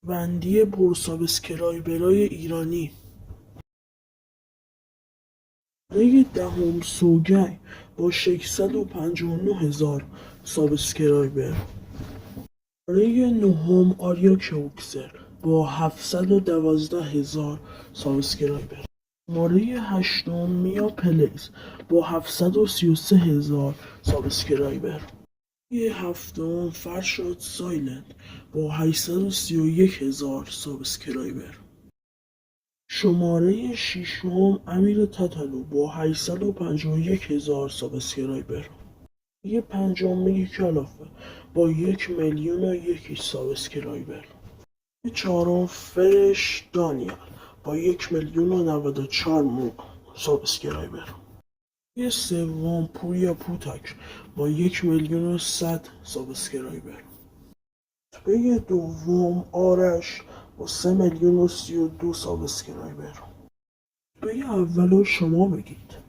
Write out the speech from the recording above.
بندی پر سابسکرایبرای ایرانی. شماره دهم سوگن با 659,000 سابسکرایبر. شماره نهم آریا کوکسر با 712,000 سابسکرایبر. شماره هشتم میا پلیز با 733,000 سابسکرایبر. شماره هفتم فرشاد سایلنت با 831,000 سابسکرایبر. شماره ششم امیر تاتلو با 851,000 سابسکرایبر. شماره پنجم میگی کلافه با 1,001,000 سابسکرایبر. شماره چهارم فرش دانیال با 1,094,000 سابسکرایبر. شماره سوم پوریا پوتاک با 1,100,000 سابسکرایبر. رتبه دوم آرش با 3,032,000 سابسکرایبر. رتبه اول رو شما بگید.